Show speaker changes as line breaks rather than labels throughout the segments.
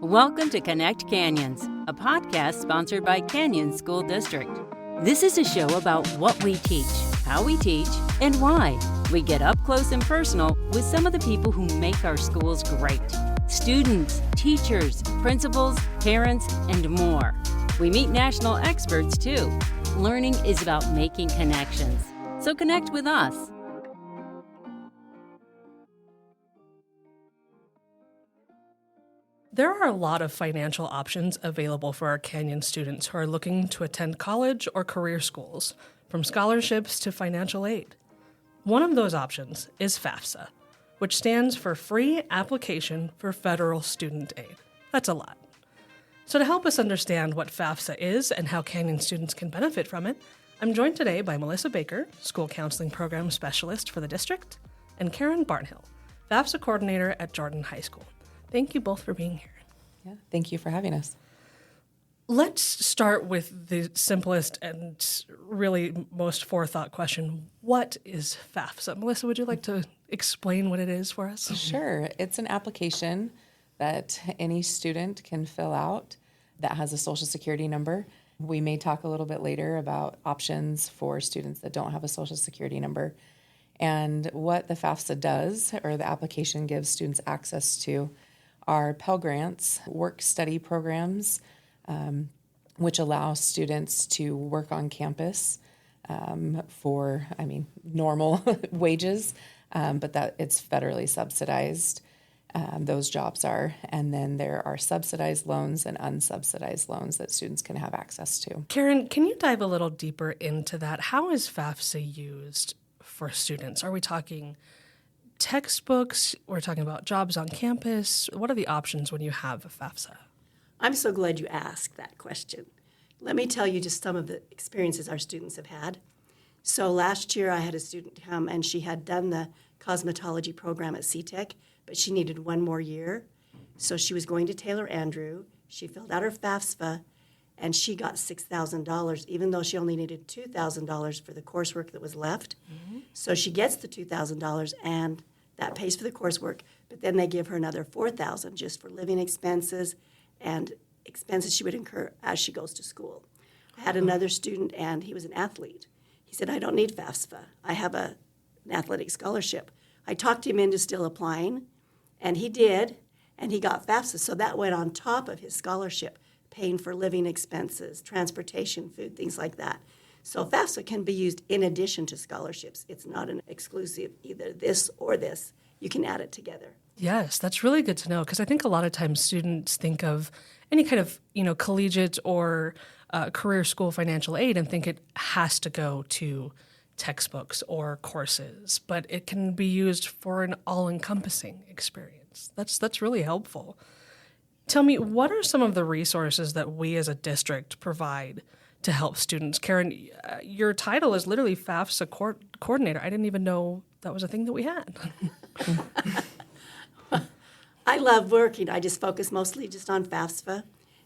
Welcome to Connect Canyons, a podcast sponsored by Canyon School District. This is a show about what we teach, how we teach, and why. We get up close and personal with some of the people who make our schools great. Students, teachers, principals, parents, and more. We meet national experts too. Learning is about making connections. So connect with us.
There are a lot of financial options available for our Canyon students who are looking to attend college or career schools, from scholarships to financial aid. One of those options is FAFSA, which stands for Free Application for Federal Student Aid. That's a lot. So to help us understand what FAFSA is and how Canyon students can benefit from it, I'm joined today by Melissa Baker, School Counseling Program Specialist for the district, and Karen Barnhill, FAFSA Coordinator at Jordan High School. Thank you both for being here.
Yeah, thank you for having us.
Let's start with the simplest and really most forethought question. What is FAFSA? Melissa, would you like to explain what it is for us?
Sure. It's an application that any student can fill out that has a Social Security number. We may talk a little bit later about options for students that don't have a Social Security number. And what the FAFSA does, or the application gives students access to, are Pell Grants, work-study programs, which allow students to work on campus for, normal wages, but that it's federally subsidized. Those jobs are. And then there are subsidized loans and unsubsidized loans that students can have access to.
Karen, can you dive a little deeper into that? How is FAFSA used for students? Are we talking textbooks? We're talking about jobs on campus. What are the options when you have a FAFSA?
I'm so glad you asked that question. Let me tell you just some of the experiences our students have had. So last year I had a student come and she had done the cosmetology program at CTEC, but she needed one more year. So she was going to Taylor Andrew. She filled out her FAFSA and she got $6,000, even though she only needed $2,000 for the coursework that was left. Mm-hmm. So she gets the $2,000 and that pays for the coursework, but then they give her another $4,000 just for living expenses and expenses she would incur as she goes to school. I had another student, and he was an athlete. He said, I don't need FAFSA. I have an athletic scholarship. I talked him into still applying, and he did, and he got FAFSA. So that went on top of his scholarship, paying for living expenses, transportation, food, things like that. So FAFSA can be used in addition to scholarships. It's not an exclusive, either this or this. You can add it together.
Yes, that's really good to know, because I think a lot of times students think of any kind of, collegiate or career school financial aid and think it has to go to textbooks or courses, but it can be used for an all-encompassing experience. That's really helpful. Tell me, what are some of the resources that we as a district provide to help students? Karen, your title is literally FAFSA Coordinator. I didn't even know that was a thing that we had.
I love working. I just focus mostly just on FAFSA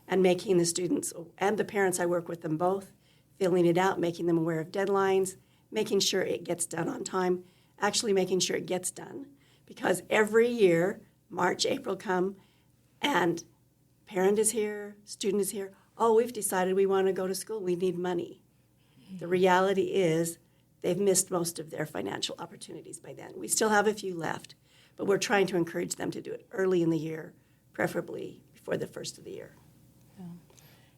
and making the students and the parents, I work with them both, filling it out, making them aware of deadlines, making sure it gets done on time, actually making sure it gets done. Because every year, March, April come, and parent is here, student is here. Oh, we've decided we want to go to school. We need money. The reality is they've missed most of their financial opportunities by then. We still have a few left, but we're trying to encourage them to do it early in the year, preferably before the first of the year.
Yeah.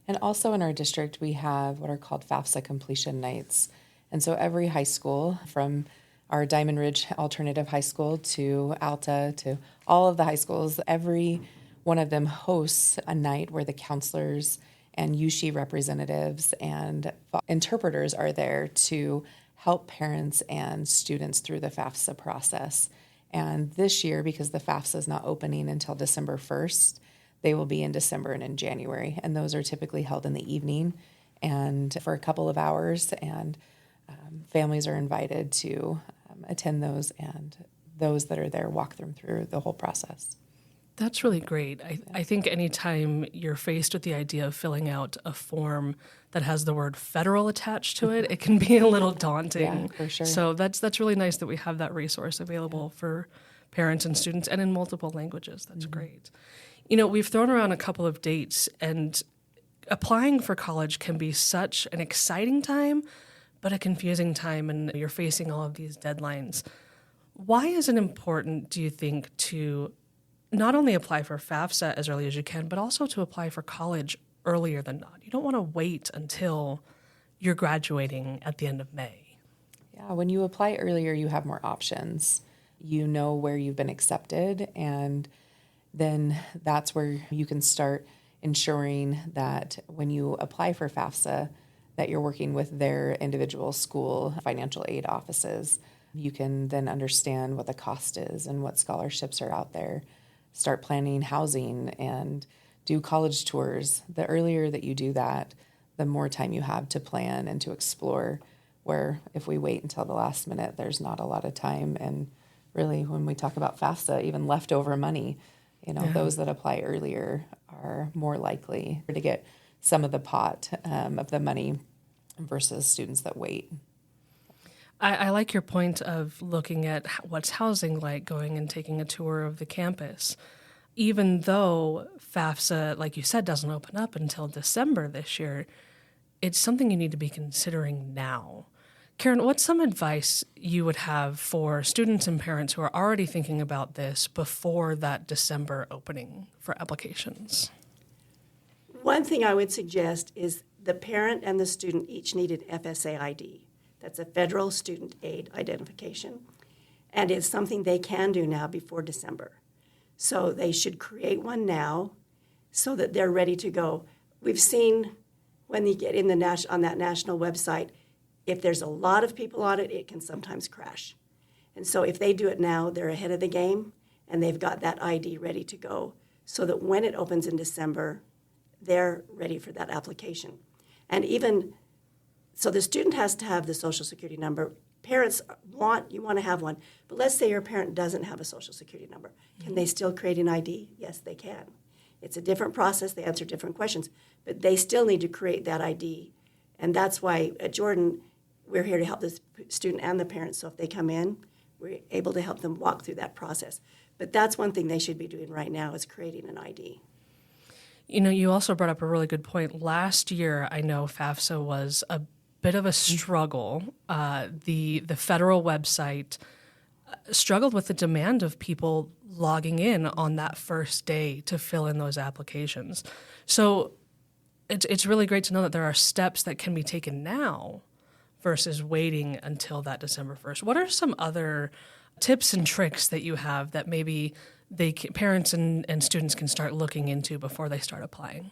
And also in our district, we have what are called FAFSA completion nights. And so every high school, from our Diamond Ridge Alternative High School to Alta to all of the high schools, every one of them hosts a night where the counselors and USHE representatives and interpreters are there to help parents and students through the FAFSA process. And this year, because the FAFSA is not opening until December 1st, they will be in December and in January. And those are typically held in the evening and for a couple of hours. And families are invited to attend those, and those that are there walk them through the whole process.
That's really great. I think anytime you're faced with the idea of filling out a form that has the word federal attached to it, it can be a little daunting.
Yeah, for sure.
So that's really nice that we have that resource available for parents and students and in multiple languages. That's great. We've thrown around a couple of dates, and applying for college can be such an exciting time, but a confusing time, and you're facing all of these deadlines. Why is it important, do you think, to not only apply for FAFSA as early as you can, but also to apply for college earlier than not? You don't want to wait until you're graduating at the end of May.
Yeah, when you apply earlier, you have more options. You know where you've been accepted, and then that's where you can start ensuring that when you apply for FAFSA, that you're working with their individual school financial aid offices. You can then understand what the cost is and what scholarships are out there. Start planning housing and do college tours. The earlier that you do that, the more time you have to plan and to explore, where if we wait until the last minute, there's not a lot of time. And really, when we talk about FAFSA, even leftover money, those that apply earlier are more likely to get some of the pot of the money versus students that wait.
I like your point of looking at what's housing like, going and taking a tour of the campus. Even though FAFSA, like you said, doesn't open up until December this year, it's something you need to be considering now. Karen, what's some advice you would have for students and parents who are already thinking about this before that December opening for applications?
One thing I would suggest is the parent and the student each need an FSA ID. That's a federal student aid identification. And it's something they can do now before December. So they should create one now so that they're ready to go. We've seen when you get in on that national website, if there's a lot of people on it, it can sometimes crash. And so if they do it now, they're ahead of the game, and they've got that ID ready to go so that when it opens in December, they're ready for that application. And even, so the student has to have the Social Security number. Parents you want to have one, but let's say your parent doesn't have a Social Security number. Can they still create an ID? Yes, they can. It's a different process. They answer different questions, but they still need to create that ID. And that's why at Jordan, we're here to help the student and the parents. So if they come in, we're able to help them walk through that process. But that's one thing they should be doing right now is creating an ID.
You also brought up a really good point. Last year, I know FAFSA was a bit of a struggle. The federal website struggled with the demand of people logging in on that first day to fill in those applications. So it's really great to know that there are steps that can be taken now versus waiting until that December 1st. What are some other tips and tricks that you have that maybe parents and students can start looking into before they start applying?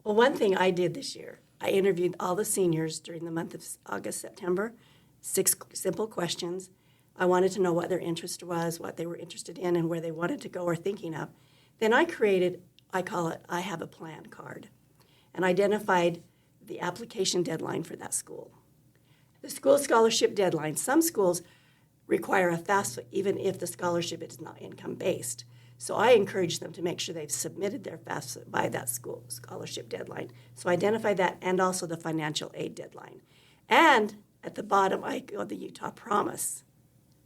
Well, one thing I did this year, I interviewed all the seniors during the month of August, September, 6 simple questions. I wanted to know what their interest was, what they were interested in, and where they wanted to go or thinking of. Then I created, I call it, I have a plan card, and identified the application deadline for that school. The school scholarship deadline, some schools require a FAFSA even if the scholarship is not income-based. So I encourage them to make sure they've submitted their FAFSA by that school scholarship deadline. So identify that and also the financial aid deadline. And at the bottom, I go the Utah Promise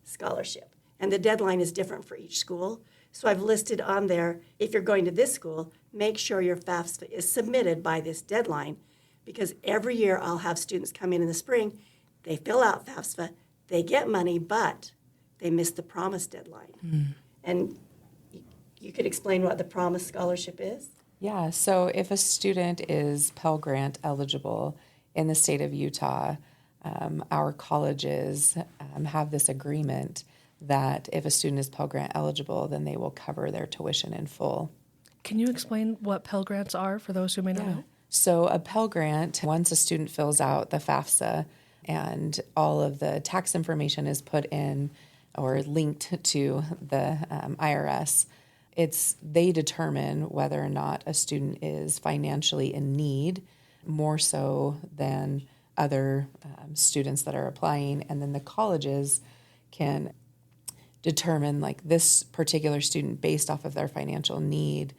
scholarship. And the deadline is different for each school. So I've listed on there, if you're going to this school, make sure your FAFSA is submitted by this deadline, because every year I'll have students come in the spring, they fill out FAFSA, they get money, but they miss the Promise deadline. And you could explain what the Promise Scholarship is?
Yeah, so if a student is Pell Grant eligible in the state of Utah, our colleges have this agreement that if a student is Pell Grant eligible, then they will cover their tuition in full.
Can you explain what Pell Grants are for those who may not know?
So a Pell Grant, once a student fills out the FAFSA and all of the tax information is put in or linked to the IRS, they determine whether or not a student is financially in need, more so than other students that are applying. And then the colleges can determine, like, this particular student, based off of their financial need,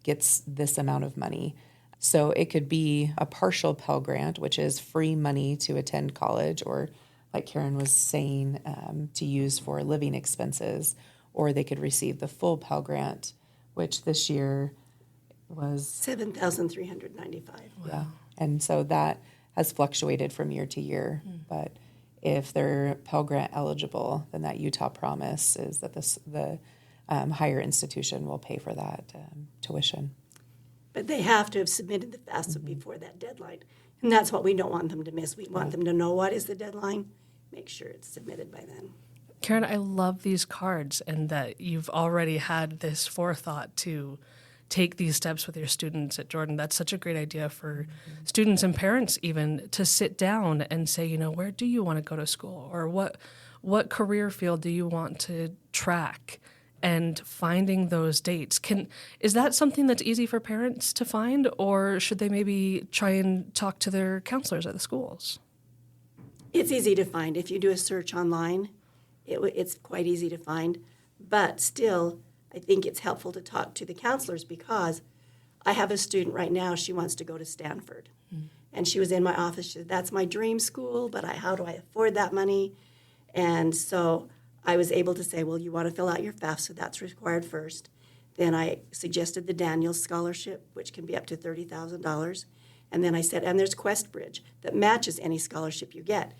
gets this amount of money. So it could be a partial Pell Grant, which is free money to attend college, or, like Karen was saying, to use for living expenses, or they could receive the full Pell Grant, which this year was
$7,395.
Yeah. And so that has fluctuated from year to year. But if they're Pell Grant eligible, then that Utah promise is that the higher institution will pay for that tuition.
But they have to have submitted the FAFSA before that deadline. And that's what we don't want them to miss. We want them to know what is the deadline, make sure it's submitted by then.
Karen, I love these cards and that you've already had this forethought to take these steps with your students at Jordan. That's such a great idea for students and parents even to sit down and say, you know, where do you want to go to school? Or what career field do you want to track? And finding those dates. Is that something that's easy for parents to find, or should they maybe try and talk to their counselors at the schools?
It's easy to find. If you do a search online, it's quite easy to find. But still, I think it's helpful to talk to the counselors because I have a student right now, she wants to go to Stanford. And she was in my office, she said, that's my dream school, but how do I afford that money? And so I was able to say, well, you want to fill out your FAFSA, that's required first. Then I suggested the Daniels Scholarship, which can be up to $30,000. And then I said, and there's Quest Bridge that matches any scholarship you get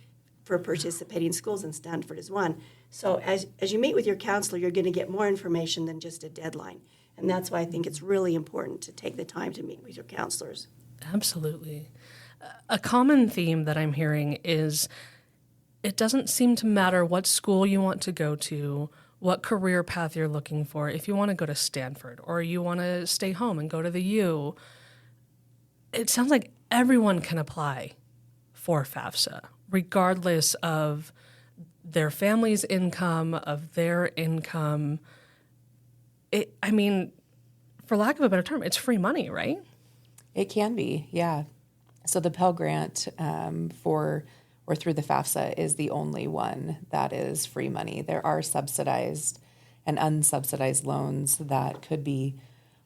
for participating schools, and Stanford is one. So as you meet with your counselor, you're going to get more information than just a deadline. And that's why I think it's really important to take the time to meet with your counselors.
Absolutely. A common theme that I'm hearing is it doesn't seem to matter what school you want to go to, what career path you're looking for. If you want to go to Stanford or you want to stay home and go to the U, it sounds like everyone can apply for FAFSA, regardless of their family's income, of their income. For lack of a better term, it's free money, right?
It can be, yeah. So the Pell Grant through the FAFSA is the only one that is free money. There are subsidized and unsubsidized loans that could be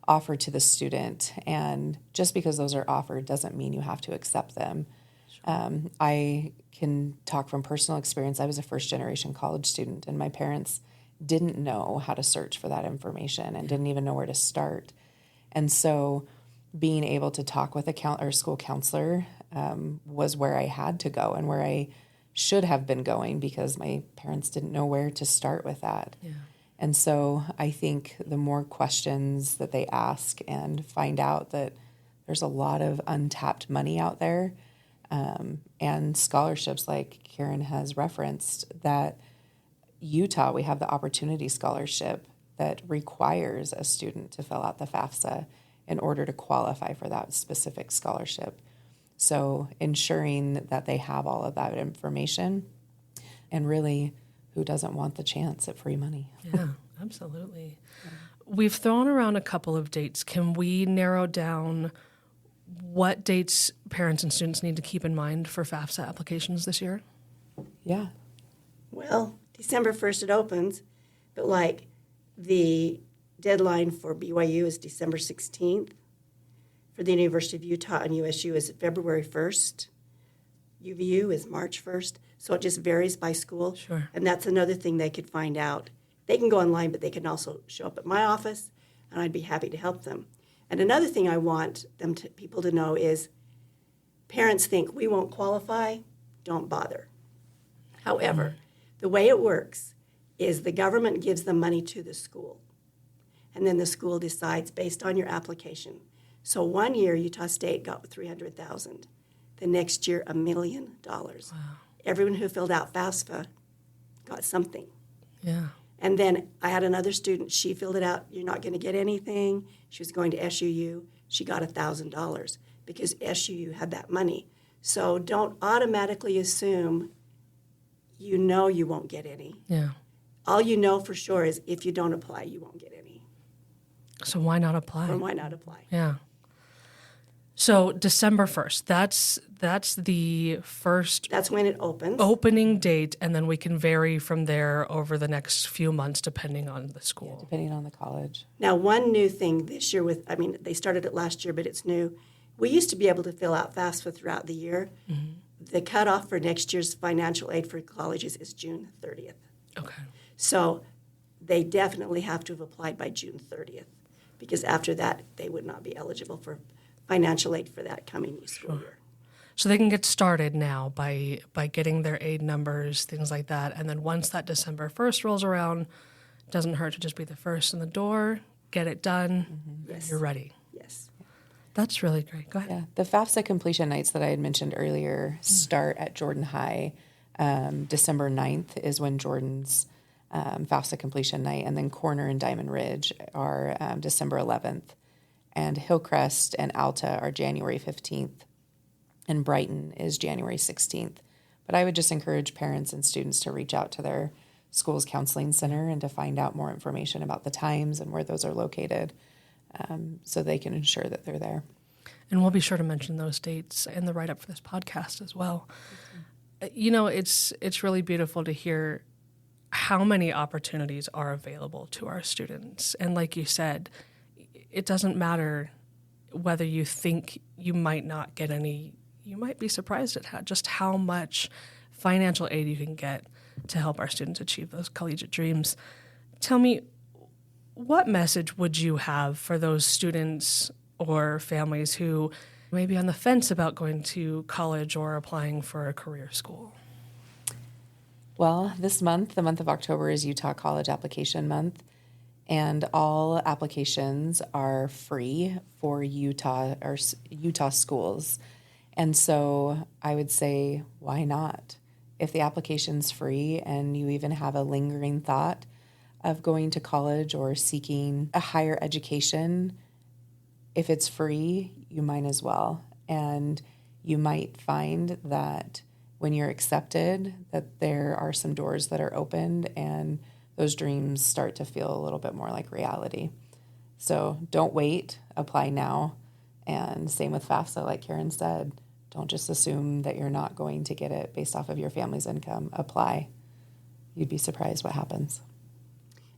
offered to the student, and just because those are offered doesn't mean you have to accept them. Sure. I can talk from personal experience. I was a first-generation college student, and my parents didn't know how to search for that information and didn't even know where to start. And so being able to talk with a school counselor was where I had to go and where I should have been going because my parents didn't know where to start with that. Yeah. And so I think the more questions that they ask and find out that there's a lot of untapped money out there and scholarships like Karen has referenced, that Utah, we have the Opportunity Scholarship that requires a student to fill out the FAFSA in order to qualify for that specific scholarship. So ensuring that they have all of that information, and really, who doesn't want the chance at free money?
Yeah, absolutely. Yeah. We've thrown around a couple of dates. Can we narrow down what dates parents and students need to keep in mind for FAFSA applications this year?
Yeah.
Well, December 1st it opens, but like the deadline for BYU is December 16th. For the University of Utah and USU is February 1st. UVU is March 1st. So it just varies by school.
Sure.
And that's another thing they could find out. They can go online, but they can also show up at my office, and I'd be happy to help them. And another thing I want people to know is parents think we won't qualify, don't bother. However, the way it works is the government gives the money to the school, and then the school decides based on your application. So one year, Utah State got $300,000. The next year, $1 million. Wow. Everyone who filled out FAFSA got something.
Yeah.
And then I had another student. She filled it out. You're not going to get anything. She was going to SUU. She got $1,000 because SUU had that money. So don't automatically assume you know you won't get any.
Yeah.
All you know for sure is if you don't apply, you won't get any.
So why not apply?
Or why not apply?
Yeah. So December 1st, that's the first.
That's when it opens.
Opening date, and then we can vary from there over the next few months depending on the school.
Yeah, depending on the college.
Now, one new thing this year they started it last year, but it's new. We used to be able to fill out FAFSA throughout the year. Mm-hmm. The cutoff for next year's financial aid for colleges is June 30th.
Okay.
So they definitely have to have applied by June 30th because after that, they would not be eligible for financial aid for that coming school year.
So they can get started now by getting their aid numbers, things like that. And then once that December 1st rolls around, it doesn't hurt to just be the first in the door, get it done, and you're ready.
Yes.
That's really great. Go ahead.
Yeah, the FAFSA completion nights that I had mentioned earlier start at Jordan High. December 9th is when Jordan's FAFSA completion night, and then Corner and Diamond Ridge are December 11th, and Hillcrest and Alta are January 15th, and Brighton is January 16th. But I would just encourage parents and students to reach out to their school's counseling center and to find out more information about the times and where those are located, so they can ensure that they're there.
And we'll be sure to mention those dates in the write-up for this podcast as well. You know, it's really beautiful to hear how many opportunities are available to our students. And like you said, it doesn't matter whether you think you might not get any. You might be surprised at just how much financial aid you can get to help our students achieve those collegiate dreams. Tell me, what message would you have for those students or families who may be on the fence about going to college or applying for a career school?
Well, this month, the month of October, is Utah College Application Month, and all applications are free for Utah schools. And so I would say, why not? If the application's free and you even have a lingering thought of going to college or seeking a higher education, if it's free, you might as well. And you might find that when you're accepted, that there are some doors that are opened and those dreams start to feel a little bit more like reality. So don't wait, apply now. And same with FAFSA, like Karen said. Don't just assume that you're not going to get it based off of your family's income. Apply. You'd be surprised what happens.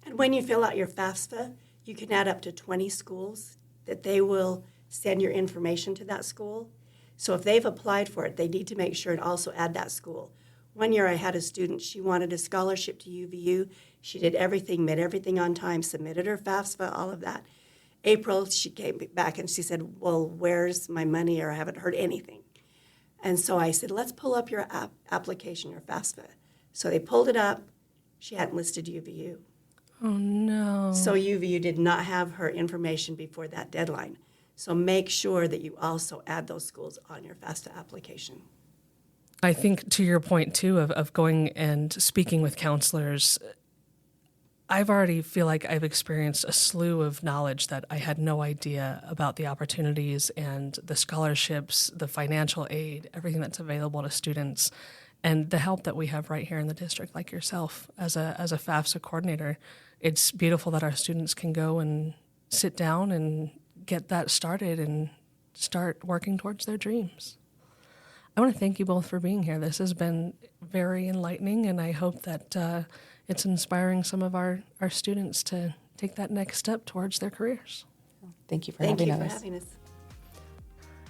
And when you fill out your FAFSA, you can add up to 20 schools that they will send your information to that school. So if they've applied for it, they need to make sure and also add that school. One year I had a student, she wanted a scholarship to UVU. She did everything, met everything on time, submitted her FAFSA, all of that. April, she came back and she said, well, where's my money, or I haven't heard anything. And so I said, let's pull up your application, your FAFSA. So they pulled it up. She hadn't listed UVU.
Oh, no.
So UVU did not have her information before that deadline. So make sure that you also add those schools on your FAFSA application.
I think to your point, too, of going and speaking with counselors, I've already feel like I've experienced a slew of knowledge that I had no idea about the opportunities and the scholarships, the financial aid, everything that's available to students, and the help that we have right here in the district, like yourself as a FAFSA coordinator. It's beautiful that our students can go and sit down and get that started and start working towards their dreams. I want to thank you both for being here. This has been very enlightening, and I hope that it's inspiring some of our students to take that next step towards their careers.
Thank you for having us.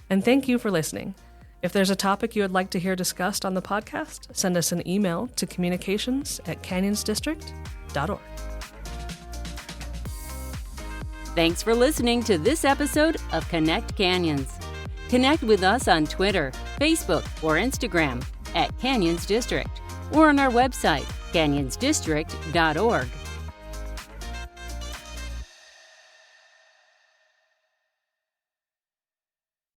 And thank you for listening. If there's a topic you would like to hear discussed on the podcast, send us an email to communications@canyonsdistrict.org.
Thanks for listening to this episode of Connect Canyons. Connect with us on Twitter, Facebook, or Instagram @Canyons District, or on our website, canyonsdistrict.org.